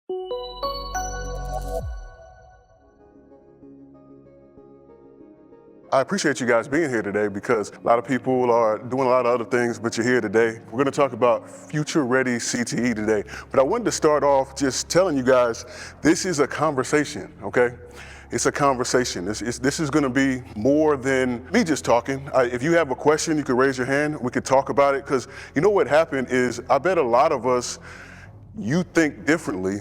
I appreciate you guys being here today because a lot of people are doing a lot of other things, but you're here today. We're going to talk about future-ready CTE today. But I wanted to start off just telling you guys, this is a conversation, okay? It's a conversation. This is going to be more than me just talking. If you have a question, you can raise your hand. We could talk about it because you know what happened is I bet a lot of us, you think differently,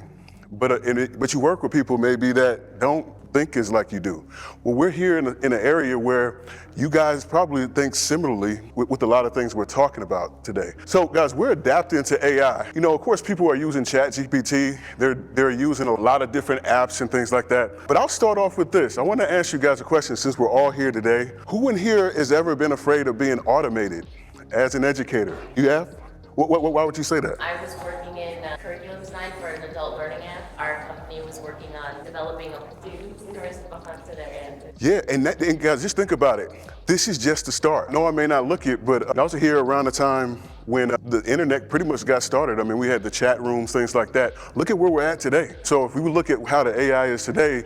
but you work with people maybe that don't think is like you do. Well, we're here in an area where you guys probably think similarly with a lot of things we're talking about today. So guys, we're adapting to AI. You know, of course, people are using ChatGPT. They're using a lot of different apps and things like that. But I'll start off with this. I want to ask you guys a question since we're all here today. Who in here has ever been afraid of being automated as an educator? You have? Why would you say that? I was working in curriculum design for an adult learning app. Our company was working on developing a students interested to their end. Yeah, and guys, just think about it. This is just the start. No, I may not look it, but I was here around the time when the internet pretty much got started. I mean, we had the chat rooms, things like that. Look at where we're at today. So if we would look at how the AI is today,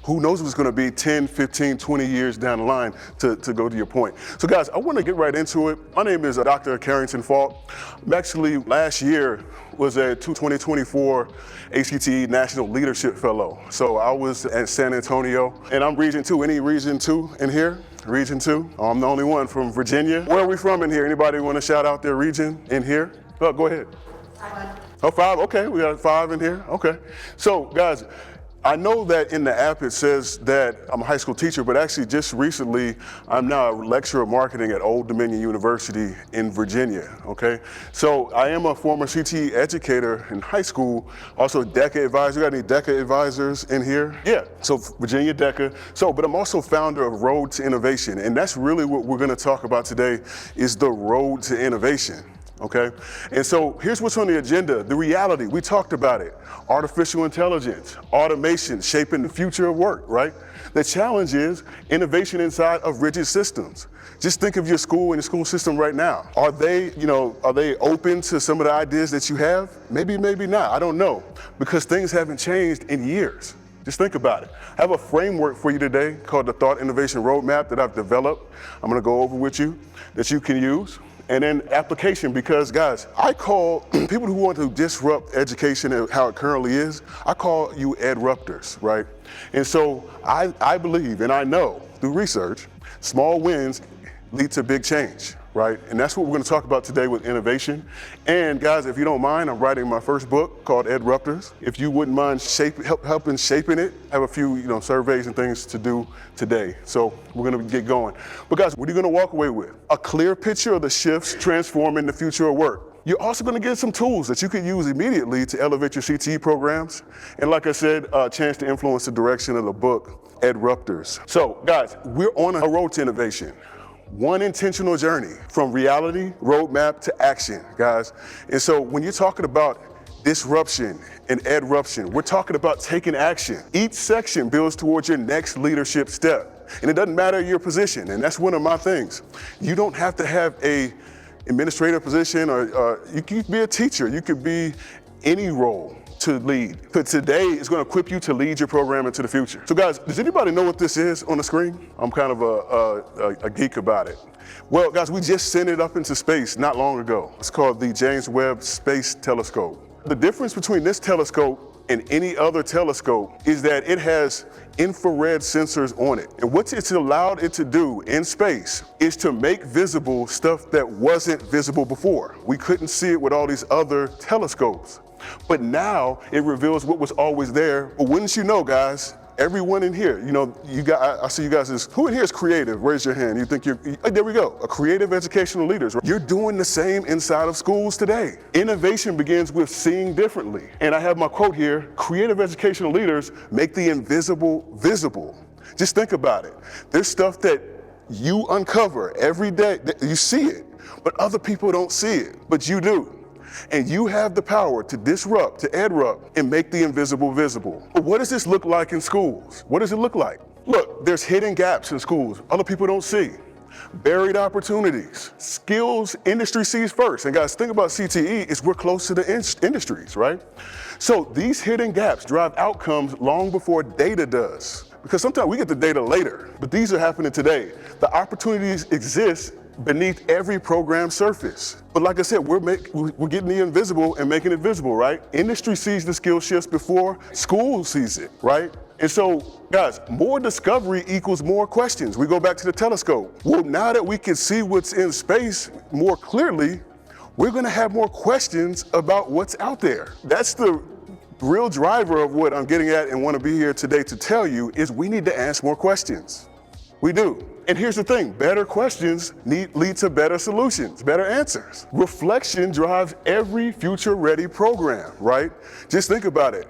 who knows what's going to be 10, 15, 20 years down the line to go to your point. So guys, I want to get right into it. My name is Dr. Carrington Falk. I'm actually, last year, was a 2024 ACTE National Leadership Fellow. So I was at San Antonio, and I'm Region 2. Any Region 2 in here? Region 2? Oh, I'm the only one from Virginia. Where are we from in here? Anybody want to shout out their region in here? Oh, go ahead. 5. Oh, 5? Okay, we got 5 in here. Okay. So guys, I know that in the app it says that I'm a high school teacher, but actually just recently, I'm now a lecturer of marketing at Old Dominion University in Virginia, okay? So I am a former CTE educator in high school, also a DECA advisor. You got any DECA advisors in here? Yeah, so Virginia DECA. So, but I'm also founder of Road to Innovation, and that's really what we're gonna talk about today is the road to innovation. Okay, and so here's what's on the agenda. The reality, we talked about it. Artificial intelligence, automation shaping the future of work, right? The challenge is innovation inside of rigid systems. Just think of your school and your school system right now. Are they open to some of the ideas that you have? Maybe, maybe not, I don't know, because things haven't changed in years. Just think about it. I have a framework for you today called the Thought Innovation Roadmap that I've developed. I'm gonna go over with you that you can use. And then application, because guys, I call people who want to disrupt education and how it currently is, I call you edruptors, right? And so I believe, and I know through research, small wins lead to big change, right? And that's what we're gonna talk about today with innovation. And guys, if you don't mind, I'm writing my first book called Edruptors. If you wouldn't mind helping shaping it, I have a few surveys and things to do today. So we're gonna get going. But guys, what are you gonna walk away with? A clear picture of the shifts transforming the future of work. You're also gonna get some tools that you can use immediately to elevate your CTE programs. And like I said, a chance to influence the direction of the book, Edruptors. So guys, we're on a road to innovation. One intentional journey from reality, roadmap to action, guys. And so when you're talking about disruption and edruption, we're talking about taking action. Each section builds towards your next leadership step. And it doesn't matter your position, and that's one of my things. You don't have to have a administrative position or you could be a teacher, you could be any role to lead. But today is going to equip you to lead your program into the future. So guys, does anybody know what this is on the screen? I'm kind of a geek about it. Well, guys, we just sent it up into space not long ago. It's called the James Webb Space Telescope. The difference between this telescope and any other telescope is that it has infrared sensors on it. And what it's allowed it to do in space is to make visible stuff that wasn't visible before. We couldn't see it with all these other telescopes. But now it reveals what was always there. But wouldn't you know, guys, everyone in here, I see you guys as, who in here is creative? Raise your hand. You think there we go, a creative educational leaders. You're doing the same inside of schools today. Innovation begins with seeing differently. And I have my quote here, creative educational leaders make the invisible visible. Just think about it. There's stuff that you uncover every day, you see it, but other people don't see it, but you do. And you have the power to disrupt, to edrupt, and make the invisible visible. But what does this look like in schools? What does it look like? Look, there's hidden gaps in schools other people don't see. buried opportunities, skills industry sees first. And guys, think about CTE is we're close to the industries, right? So these hidden gaps drive outcomes long before data does. Because sometimes we get the data later, but these are happening today. The opportunities exist beneath every program surface. But like I said, we're getting the invisible and making it visible, right? Industry sees the skill shifts before school sees it, right? And so, guys, more discovery equals more questions. We go back to the telescope. Well, now that we can see what's in space more clearly, we're gonna have more questions about what's out there. That's the real driver of what I'm getting at and want to be here today to tell you is we need to ask more questions. We do. And here's the thing, better questions lead to better solutions, better answers. Reflection drives every future-ready program, right? Just think about it.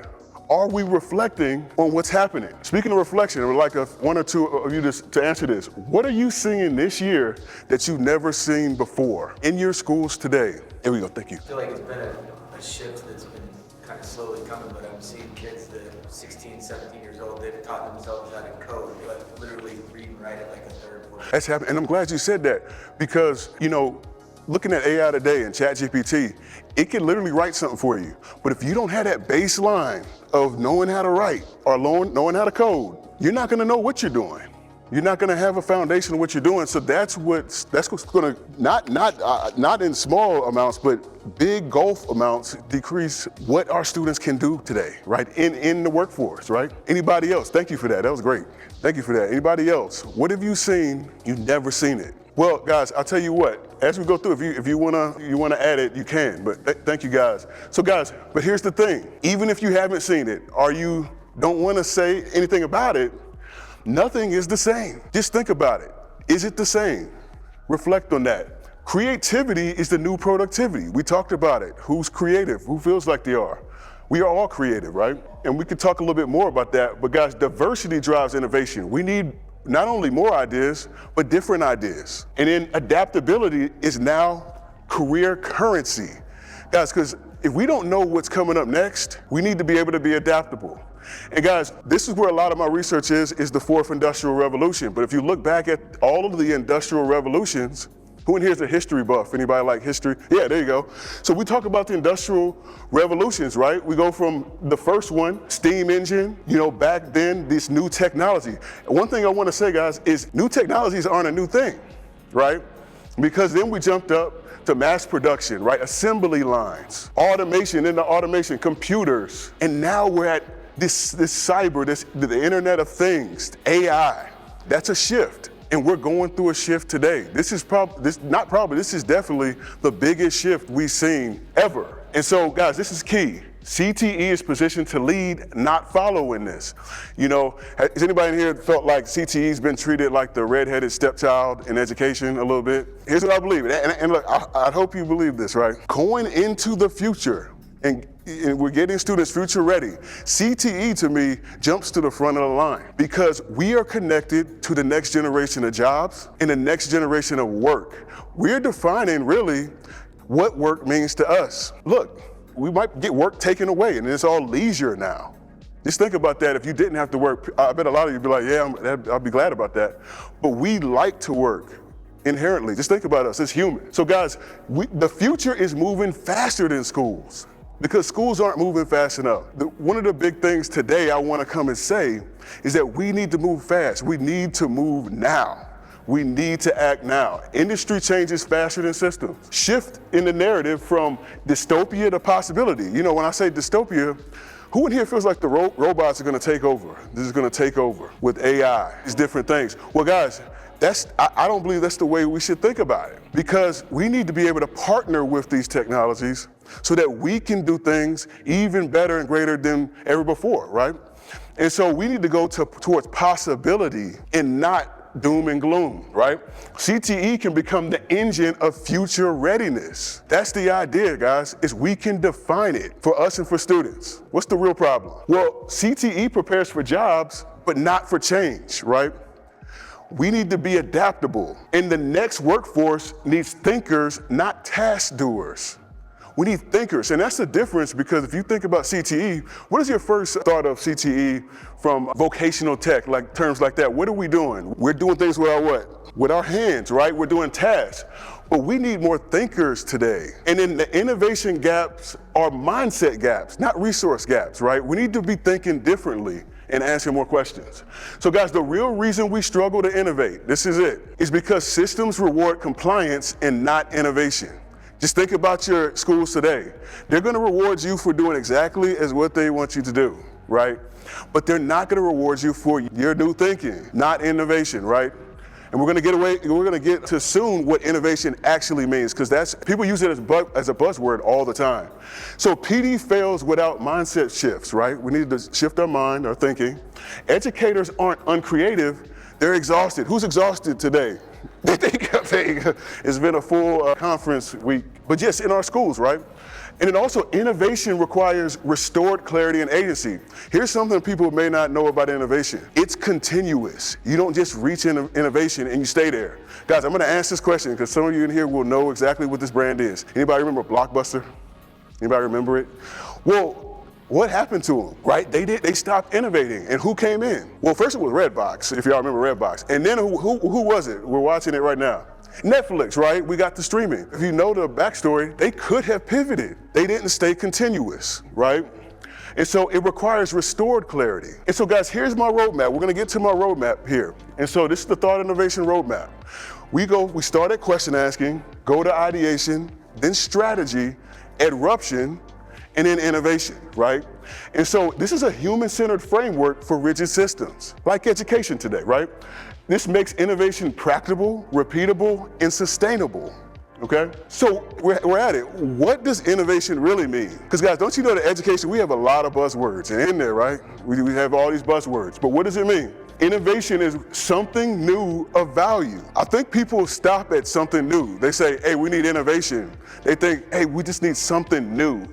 Are we reflecting on what's happening? Speaking of reflection, I would like one or two of you to answer this. What are you seeing this year that you've never seen before in your schools today? Here we go, thank you. I feel like it's been a shift that's been kind of slowly coming, but I'm seeing kids that are 16, 17 years old, they've taught themselves how to code, but literally read and write it like a third word. That's happening, and I'm glad you said that because, you know, looking at AI today and ChatGPT, it can literally write something for you. But if you don't have that baseline of knowing how to write or knowing how to code, you're not gonna know what you're doing. You're not gonna have a foundation of what you're doing. So that's what's gonna, not in small amounts, but big gulf amounts decrease what our students can do today, right? In the workforce, right? Anybody else? Thank you for that, that was great. Thank you for that. Anybody else? What have you seen? You've never seen it. Well, guys, I'll tell you what, as we go through, if you wanna add it, you can, but thank you guys. So guys, but here's the thing, even if you haven't seen it, or you don't wanna say anything about it, nothing is the same. Just think about it. Is it the same? Reflect on that. Creativity is the new productivity. We talked about it. Who's creative? Who feels like they are? We are all creative, right? And we could talk a little bit more about that, but guys, diversity drives innovation. We need not only more ideas, but different ideas. And then adaptability is now career currency. Guys, because if we don't know what's coming up next, we need to be able to be adaptable. And guys, this is where a lot of my research is the fourth industrial revolution. But if you look back at all of the industrial revolutions, who in here is a history buff? Anybody like history? Yeah, there you go. So we talk about the industrial revolutions, right? We go from the first one, steam engine, you know, back then, this new technology. One thing I want to say, guys, is new technologies aren't a new thing, right? Because then we jumped up to mass production, right? Assembly lines, automation, into automation, computers. And now we're at this cyber, the Internet of Things, AI. That's a shift. And we're going through a shift today. This is definitely the biggest shift we've seen ever. And so guys, this is key. CTE is positioned to lead, not follow in this. You know, has anybody in here felt like CTE's been treated like the redheaded stepchild in education a little bit? Here's what I believe, and look, I hope you believe this, right? Going into the future, and we're getting students future ready. CTE to me jumps to the front of the line because we are connected to the next generation of jobs and the next generation of work. We're defining really what work means to us. Look, we might get work taken away and it's all leisure now. Just think about that. If you didn't have to work, I bet a lot of you would be like, yeah, I'll be glad about that. But we like to work. Inherently, just think about us as humans. So guys, the future is moving faster than schools. Because schools aren't moving fast enough. One of the big things today I want to come and say is that we need to move fast. We need to move now. We need to act now. Industry changes faster than systems. Shift in the narrative from dystopia to possibility. You know, when I say dystopia, who in here feels like the robots are going to take over? This is going to take over with AI, these different things. Well, guys, I don't believe that's the way we should think about it, because we need to be able to partner with these technologies so that we can do things even better and greater than ever before, right? And so we need to go towards possibility and not doom and gloom, right? CTE can become the engine of future readiness. That's the idea, guys, is we can define it for us and for students. What's the real problem? Well, CTE prepares for jobs, but not for change, right? We need to be adaptable. And the next workforce needs thinkers, not task doers. We need thinkers, and that's the difference, because if you think about CTE, what is your first thought of CTE from vocational tech, like terms like that? What are we doing? We're doing things with our what? With our hands, right? We're doing tasks. But we need more thinkers today. And then the innovation gaps are mindset gaps, not resource gaps, right? We need to be thinking differently and asking more questions. So guys, the real reason we struggle to innovate, this is it, is because systems reward compliance and not innovation. Just think about your schools today. They're gonna reward you for doing exactly as what they want you to do, right? But they're not gonna reward you for your new thinking, not innovation, right? And we're gonna get to soon what innovation actually means, because people use it as a buzzword all the time. So PD fails without mindset shifts, right? We need to shift our mind, our thinking. Educators aren't uncreative, they're exhausted. Who's exhausted today? They think it's been a full conference week, but yes, in our schools, right? And then also, innovation requires restored clarity and agency. Here's something people may not know about innovation. It's continuous. You don't just reach innovation and you stay there. Guys, I'm gonna ask this question because some of you in here will know exactly what this brand is. Anybody remember Blockbuster? Anybody remember it? Well, what happened to them, right? They stopped innovating, and who came in? Well, first it was Redbox, if y'all remember Redbox. And then who was it? We're watching it right now. Netflix, right? We got the streaming. If you know the backstory, they could have pivoted. They didn't stay continuous, right? And so it requires restored clarity. And so guys, here's my roadmap. We're gonna get to my roadmap here. And so this is the thought innovation roadmap. We start at question asking, go to ideation, then strategy, eruption, and then innovation, right? And so this is a human-centered framework for rigid systems, like education today, right? This makes innovation practicable, repeatable, and sustainable, okay? So we're at it. What does innovation really mean? Because guys, don't you know that education, we have a lot of buzzwords in there, right? We have all these buzzwords, but what does it mean? Innovation is something new of value. I think people stop at something new. They say, hey, we need innovation. They think, hey, we just need something new.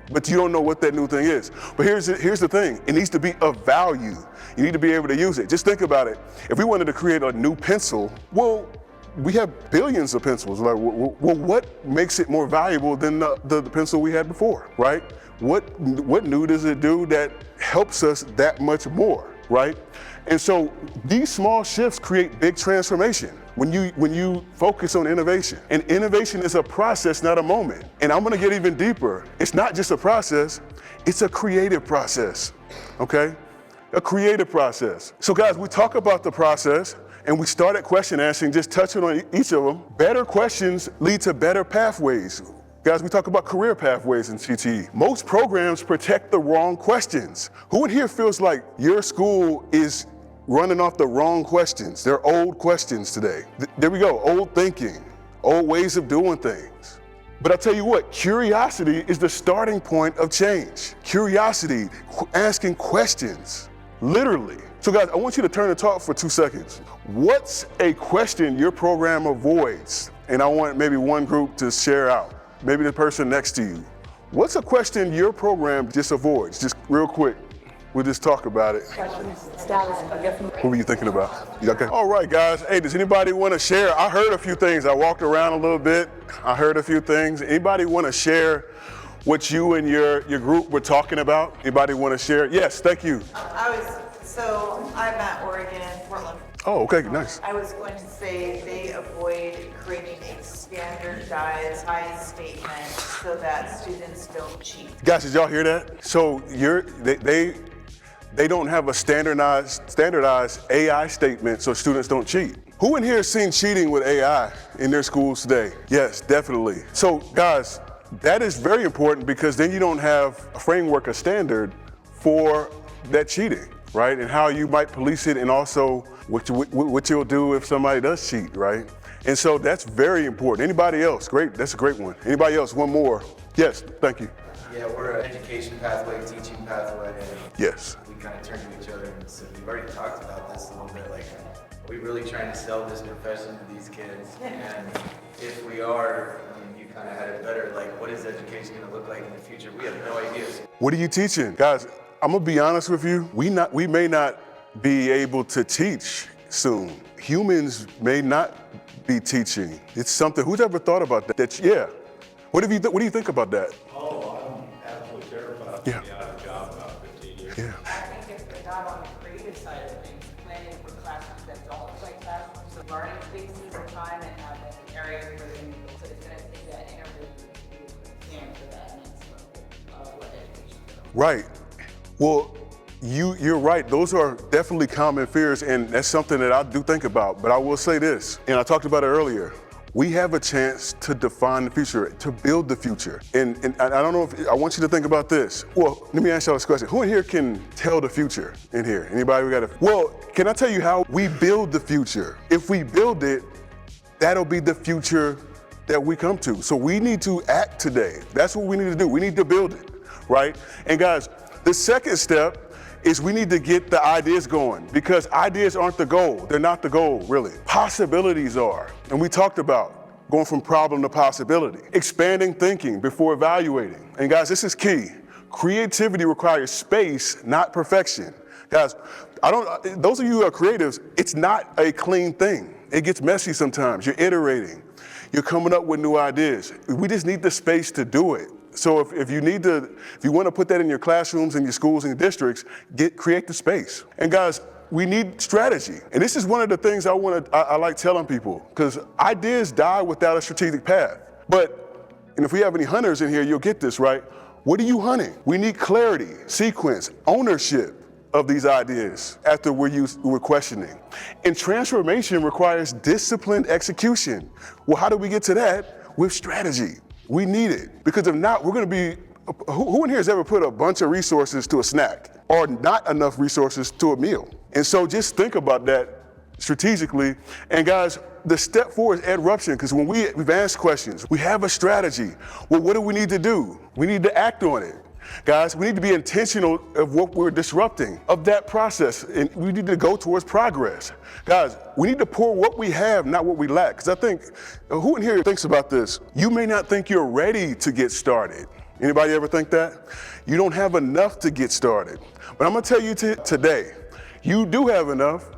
But you don't know what that new thing is. But here's the thing, it needs to be of value. You need to be able to use it. Just think about it. If we wanted to create a new pencil, well, we have billions of pencils. Like, well, what makes it more valuable than the pencil we had before, right? What new does it do that helps us that much more, right? And so these small shifts create big transformation when you focus on innovation. And innovation is a process, not a moment. And I'm gonna get even deeper. It's not just a process, it's a creative process, okay? A creative process. So guys, we talk about the process and we start at question asking, just touching on each of them. Better questions lead to better pathways. Guys, we talk about career pathways in CTE. Most programs protect the wrong questions. Who in here feels like your school is running off the wrong questions? They're old questions today. There we go, old thinking, old ways of doing things. But I'll tell you what, curiosity is the starting point of change. Curiosity, asking questions, literally. So guys, I want you to turn and talk for 2 seconds. What's a question your program avoids? And I want maybe one group to share out, maybe the person next to you. What's a question your program just avoids? Just real quick. We'll just talk about it. What were you thinking about? You okay? All right, guys. Hey, does anybody want to share? I heard a few things. I walked around a little bit. I heard a few things. Anybody want to share what you and your group were talking about? Anybody want to share? Yes, thank you. I'm at Oregon, Portland. Oh, okay, nice. I was going to say they avoid creating a standardized statement so that students don't cheat. Guys, did y'all hear that? So they don't have a standardized AI statement so students don't cheat. Who in here has seen cheating with AI in their schools today? Yes, definitely. So guys, that is very important because then you don't have a framework, a standard for that cheating, right? And how you might police it, and also what you'll do if somebody does cheat, right? And so that's very important. Anybody else? Great, that's a great one. Anybody else? One more. Yes, thank you. Yeah, we're an education pathway, teaching pathway. And yes. We kind of turn to each other and said, we've already talked about this a little bit, like, are we really trying to sell this profession to these kids? And if we are, I mean, you kind of had it better, like, what is education going to look like in the future? We have no idea. What are you teaching? Guys, I'm gonna be honest with you, we may not be able to teach soon. Humans may not be teaching. It's something, who's ever thought about that? Yeah. What do you think about that? Oh, I'm absolutely terrified to Yeah. be out of a job in about 15 years. Yeah. I think if they're not on the creative side of things, planning for classrooms that don't look like classrooms, so learning spaces and time and having areas where they can go. So it's gonna take that interview to plan for that next level of what education is. Right. Well, you're right. Those are definitely common fears, and that's something that I do think about. But I will say this, and I talked about it earlier. We have a chance to define the future, to build the future. And I don't know if, I want you to think about this. Well, let me ask y'all this question. Who in here can tell the future in here? Anybody we got a, well, can I tell you how we build the future? If we build it, that'll be the future that we come to. So we need to act today. That's what we need to do. We need to build it, right? And guys, the second step is we need to get the ideas going, because ideas aren't the goal. They're not the goal, really. Possibilities are. And we talked about going from problem to possibility, expanding thinking before evaluating. And guys, this is key. Creativity requires space, not perfection. Guys, those of you who are creatives, it's not a clean thing. It gets messy sometimes. You're iterating. You're coming up with new ideas. We just need the space to do it. So if you want to put that in your classrooms and your schools and your districts, create the space. And guys, we need strategy. And this is one of the things I like telling people, because ideas die without a strategic path. And if we have any hunters in here, you'll get this, right? What are you hunting? We need clarity, sequence, ownership of these ideas after we're questioning. And transformation requires disciplined execution. Well, how do we get to that? With strategy. We need it, because if not, we're going to be, who in here has ever put a bunch of resources to a snack or not enough resources to a meal? And so just think about that strategically. And guys, the step four is adruption, because when we've asked questions, we have a strategy. Well, what do we need to do? We need to act on it. Guys, we need to be intentional of what we're disrupting, of that process, and we need to go towards progress. Guys, we need to pour what we have, not what we lack. Because I think, who in here thinks about this? You may not think you're ready to get started. Anybody ever think that? You don't have enough to get started. But I'm gonna tell you today, you do have enough,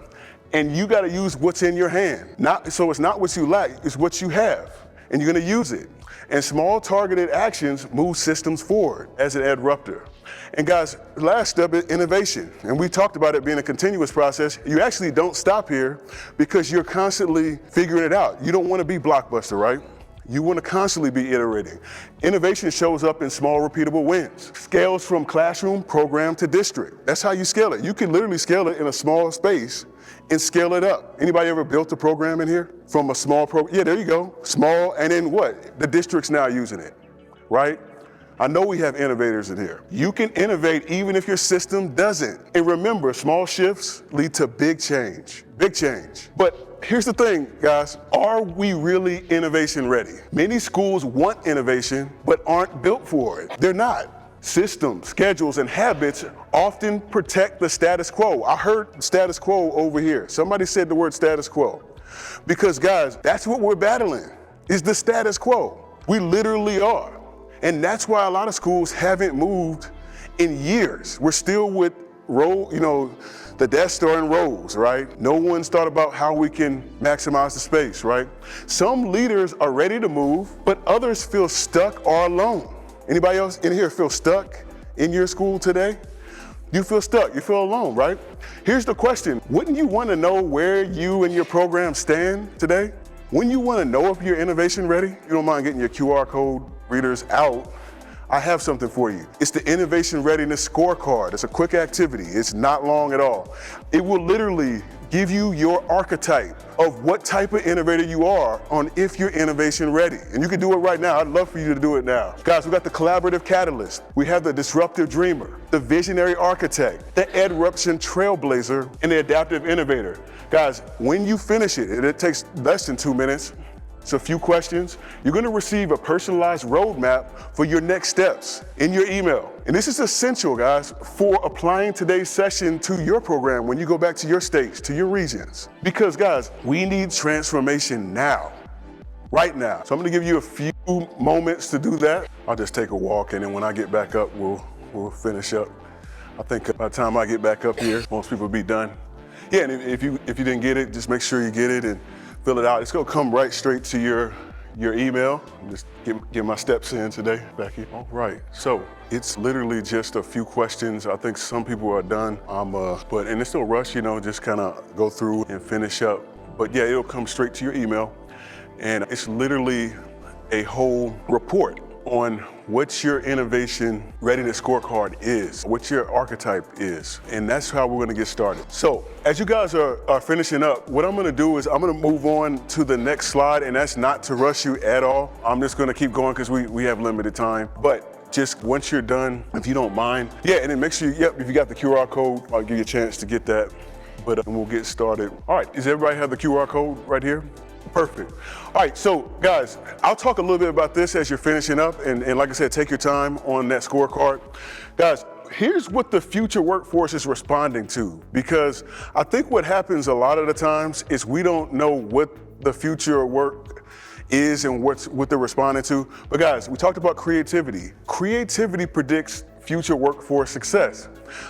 and you gotta use what's in your hand. So it's not what you lack, it's what you have, and you're gonna use it. And small targeted actions move systems forward as an adruptor. And guys, last step is innovation. And we talked about it being a continuous process. You actually don't stop here because you're constantly figuring it out. You don't want to be blockbuster, right? You want to constantly be iterating. Innovation shows up in small, repeatable wins. Scales from classroom, program to district. That's how you scale it. You can literally scale it in a small space and scale it up. Anybody ever built a program in here? From a small program? Yeah, there you go. Small, and then what? The district's now using it, right? I know we have innovators in here. You can innovate even if your system doesn't. And remember, small shifts lead to big change. Big change. But here's the thing, guys. Are we really innovation ready? Many schools want innovation, but aren't built for it. They're not. Systems, schedules, and habits often protect the status quo. I heard status quo over here. Somebody said the word status quo. Because guys, that's what we're battling, is the status quo. We literally are. And that's why a lot of schools haven't moved in years. We're still with the Death Star in rows, right? No one's thought about how we can maximize the space, right? Some leaders are ready to move, but others feel stuck or alone. Anybody else in here feel stuck in your school today? You feel stuck, you feel alone, right? Here's the question. Wouldn't you want to know where you and your program stand today? Wouldn't you want to know if you're innovation ready? You don't mind getting your QR code readers out. I have something for you. It's the Innovation Readiness Scorecard. It's a quick activity. It's not long at all. It will literally give you your archetype of what type of innovator you are on if you're innovation ready. And you can do it right now. I'd love for you to do it now. Guys, we got the collaborative catalyst. We have the disruptive dreamer, the visionary architect, the adruption trailblazer, and the adaptive innovator. Guys, when you finish it, and it takes less than 2 minutes, it's a few questions, you're gonna receive a personalized roadmap for your next steps in your email. And this is essential, guys, for applying today's session to your program when you go back to your states, to your regions. Because guys, we need transformation now, right now. So I'm gonna give you a few moments to do that. I'll just take a walk, and then when I get back up, we'll finish up. I think by the time I get back up here, most people will be done. Yeah, and if you didn't get it, just make sure you get it and fill it out. It's gonna come right straight to your your email. Just get my steps in today, Becky. All right, so it's literally just a few questions. I think some people are done, but and it's no rush, just kind of go through and finish up. But yeah, it'll come straight to your email, and it's literally a whole report on what your innovation readiness scorecard is, what your archetype is, and that's how we're gonna get started. So, as you guys are finishing up, what I'm gonna do is I'm gonna move on to the next slide, and that's not to rush you at all. I'm just gonna keep going because we have limited time. But just once you're done, if you don't mind, yeah, and then make sure, if you got the QR code, I'll give you a chance to get that, but we'll get started. All right, does everybody have the QR code right here? Perfect. All right, so guys, I'll talk a little bit about this as you're finishing up, and like I said, take your time on that scorecard. Guys, here's what the future workforce is responding to, because I think what happens a lot of the times is we don't know what the future work is and what they're responding to. But guys, we talked about creativity. Creativity predicts future workforce success.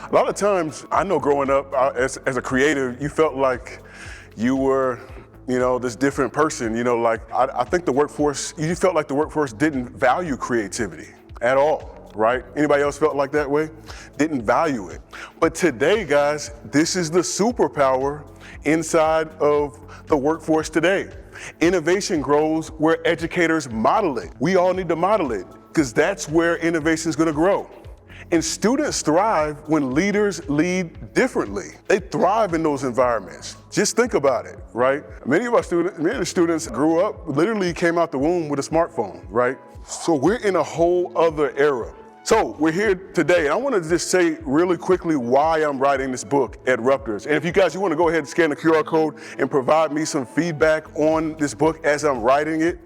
A lot of times, I know growing up as a creative, you felt like you were this different person, I think you felt like the workforce didn't value creativity at all, right? Anybody else felt like that way? Didn't value it. But today, guys, this is the superpower inside of the workforce today. Innovation grows where educators model it. We all need to model it because that's where innovation is going to grow. And students thrive when leaders lead differently. They thrive in those environments. Just think about it, right? Many of the students grew up, literally came out the womb with a smartphone, right? So we're in a whole other era. So we're here today, and I want to just say really quickly why I'm writing this book, Adruptors. And if you guys, you want to go ahead and scan the QR code and provide me some feedback on this book as I'm writing it,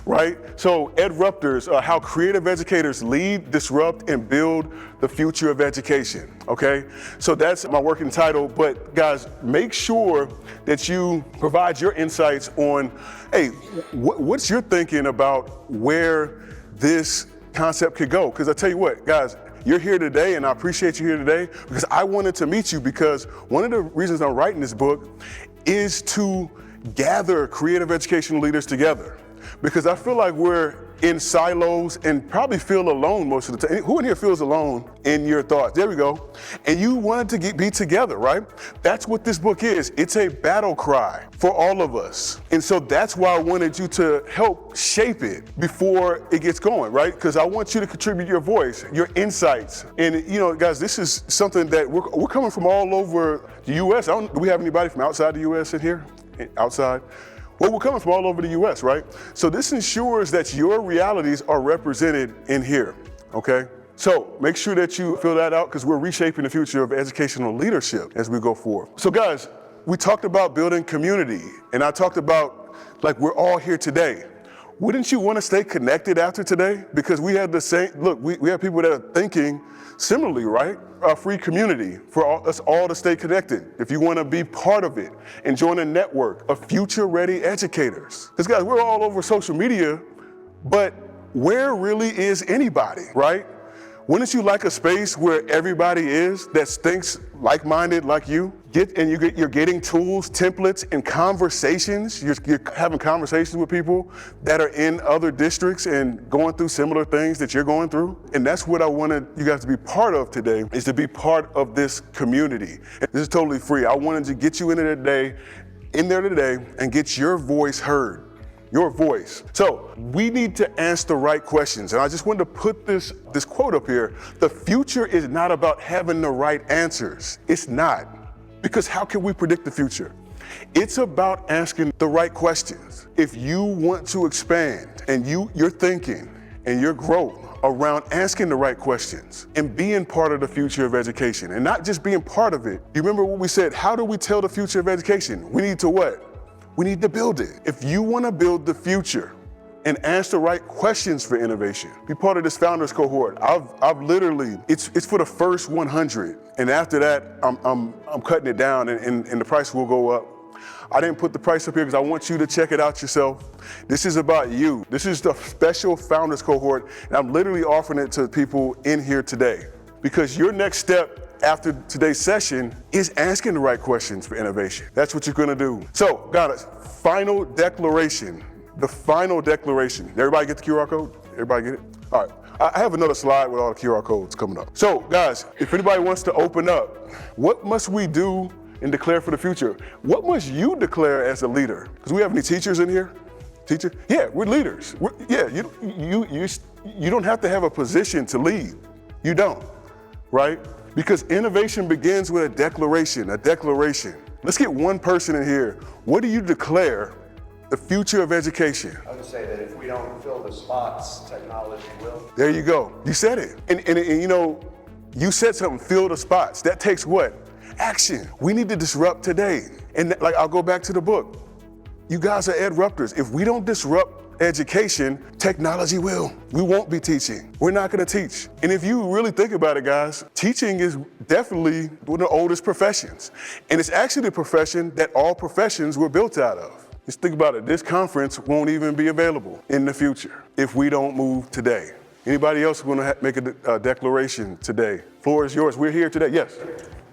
right? So Adruptors are how creative educators lead, disrupt, and build the future of education, okay? So that's my working title, but guys, make sure that you provide your insights on, hey, what's your thinking about where this concept could go? Because I tell you what, guys, you're here today, and I appreciate you here today because I wanted to meet you, because one of the reasons I'm writing this book is to gather creative educational leaders together, because I feel like we're in silos and probably feel alone most of the time. Who in here feels alone in your thoughts? There we go. And you wanted to be together, right? That's what this book is. It's a battle cry for all of us. And so that's why I wanted you to help shape it before it gets going, right? Because I want you to contribute your voice, your insights. And guys, this is something that we're coming from all over the U.S. Do we have anybody from outside the U.S. in here? Outside? Well, we're coming from all over the U.S., right? So this ensures that your realities are represented in here, okay? So make sure that you fill that out, because we're reshaping the future of educational leadership as we go forward. So guys, we talked about building community, and I talked about, we're all here today. Wouldn't you want to stay connected after today? Because we have the same, we have people that are thinking similarly, right? A free community for us all to stay connected. If you want to be part of it and join a network of future-ready educators. Because guys, we're all over social media, but where really is anybody, right? Wouldn't you like a space where everybody is that thinks like-minded like you? You're getting tools, templates, and conversations. You're having conversations with people that are in other districts and going through similar things that you're going through. And that's what I wanted you guys to be part of today, is to be part of this community. This is totally free. I wanted to get you in there today and get your voice heard. Your voice. So we need to ask the right questions. And I just wanted to put this quote up here. The future is not about having the right answers. It's not. Because how can we predict the future? It's about asking the right questions. If you want to expand and your thinking and your growth around asking the right questions and being part of the future of education, and not just being part of it. You remember what we said? How do we tell the future of education? We need to what? We need to build it. If you want to build the future and ask the right questions for innovation, be part of this founders cohort. I've literally, it's for the first 100. And after that, I'm cutting it down and the price will go up. I didn't put the price up here because I want you to check it out yourself. This is about you. This is the special founders cohort. And I'm literally offering it to people in here today, because your next step after today's session is asking the right questions for innovation. That's what you're gonna do. So, guys, final declaration. the final declaration. Everybody get the QR code? Everybody get it? All right. I have another slide with all the QR codes coming up. So guys, if anybody wants to open up, what must we do and declare for the future? What must you declare as a leader? Because we have any teachers in here? Teacher? Yeah, we're leaders. You don't have to have a position to lead. You don't, right? Because innovation begins with a declaration, Let's get one person in here. What do you declare the future of education? I would say that if we don't fill the spots, technology will. There you go. You said it. And you know, you said something, fill the spots. That takes what? Action. We need to disrupt today. And like, I'll go back to the book. You guys are edruptors. If we don't disrupt education, technology will. We won't be teaching. We're not gonna teach. And if you really think about it, guys, teaching is definitely one of the oldest professions. And it's actually the profession that all professions were built out of. Just think about it. This conference won't even be available in the future if we don't move today. Anybody else want to make a declaration today? Floor is yours. We're here today. Yes.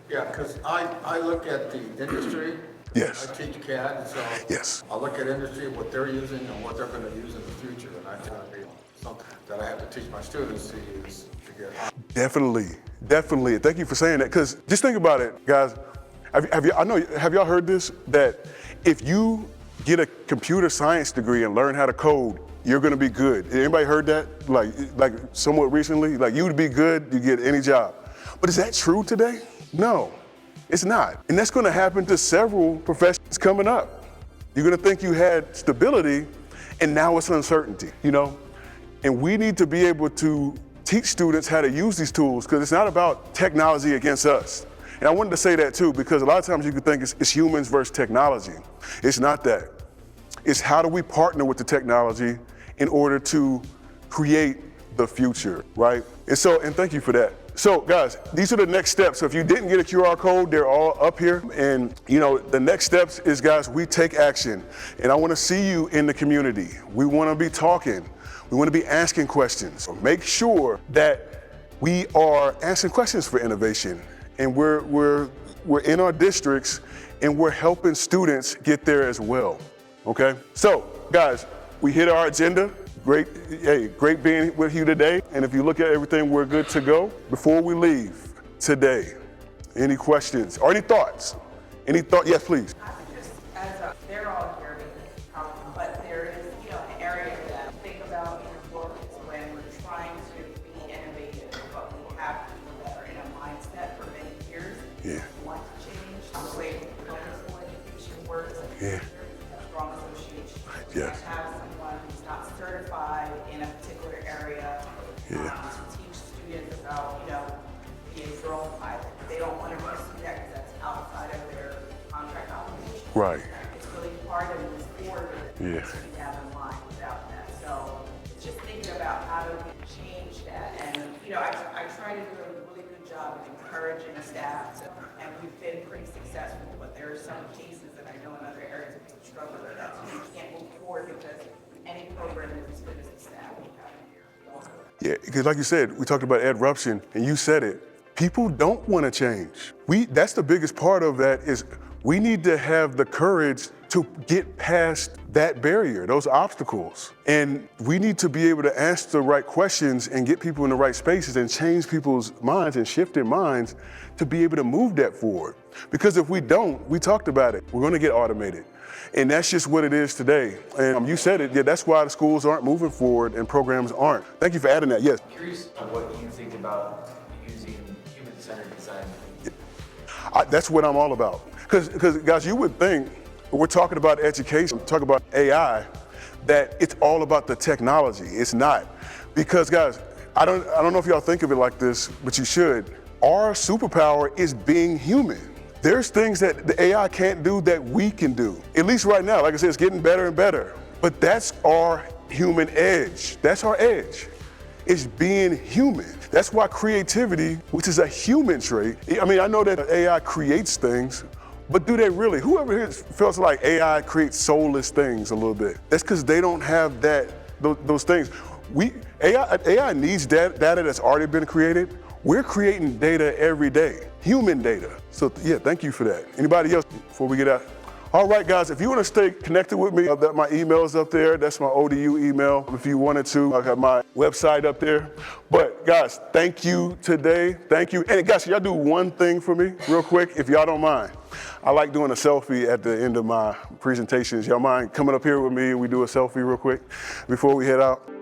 Yeah, because I look at the industry. Yes. I teach CAD, so Yes. I look at industry, what they're using and what they're going to use in the future, and I think it'll be something that I have to teach my students to use to get on. Definitely. Thank you for saying that. Because just think about it, guys. Have y'all heard this? That if you get a computer science degree and learn how to code, you're going to be good. Anybody heard that? Like somewhat recently? Like you would be good, you get any job. But is that true today? No. It's not. And that's going to happen to several professions coming up. You're going to think you had stability, and now it's uncertainty, you know? And we need to be able to teach students how to use these tools, because it's not about technology against us. And I wanted to say that too, because a lot of times you could think it's humans versus technology. It's not that. It's how do we partner with the technology in order to create the future, right? And thank you for that. So guys, these are the next steps. So if you didn't get a QR code, they're all up here. And you know, the next steps is, guys, we take action. And I want to see you in the community. We want to be talking. We want to be asking questions. So make sure that we are asking questions for innovation. And we're in our districts and we're helping students get there as well. Okay? So guys, we hit our agenda. Great being with you today. And if you look at everything, we're good to go. Before we leave today, any questions or any thoughts? Yes, please. I would just, they're all here because problem, but there is, an area that think about in work is when we're trying to be innovative, but we have people that are in a mindset for many years. Yeah. Want to change the way vocational education works. Yeah. Strong association. Yes. Have someone who's not certified in a particular area. Yeah. To teach students about, being drone pilot. They don't want to pursue that because that's outside of their contract obligation. Right. It's really part of this forward. Yeah. To be down the line without that. So it's just thinking about how do we change that. And, I try to do a really good job of encouraging staff. And we've been pretty successful, but there are some cases that I know in other areas that people struggle with that. So you can't move forward because any program is as good as the staff we have in here. Yeah, because like you said, we talked about adruption, and you said it. People don't want to change. That's the biggest part of that is we need to have the courage to get past that barrier, those obstacles. And we need to be able to ask the right questions and get people in the right spaces and change people's minds and shift their minds to be able to move that forward. Because if we don't, we talked about it, we're going to get automated. And that's just what it is today. And you said it, yeah, that's why the schools aren't moving forward and programs aren't. Thank you for adding that, yes. I'm curious on what you think about using human-centered design. That's what I'm all about. Because guys, you would think, when we're talking about education, talk about AI, that it's all about the technology. It's not. Because guys, I don't know if y'all think of it like this, but you should. Our superpower is being human. There's things that the AI can't do that we can do. At least right now, like I said, it's getting better and better. But that's our human edge. That's our edge. It's being human. That's why creativity, which is a human trait, I mean, I know that AI creates things, but do they really? Whoever here feels like AI creates soulless things a little bit, that's because they don't have those things. AI needs data that's already been created. We're creating data every day, human data. So yeah, thank you for that. Anybody else before we get out? All right, guys, if you want to stay connected with me, that my email is up there. That's my ODU email. If you wanted to, I got my website up there. But guys, thank you today. Thank you. And guys, y'all do one thing for me real quick, if y'all don't mind. I like doing a selfie at the end of my presentations. Y'all mind coming up here with me and we do a selfie real quick before we head out?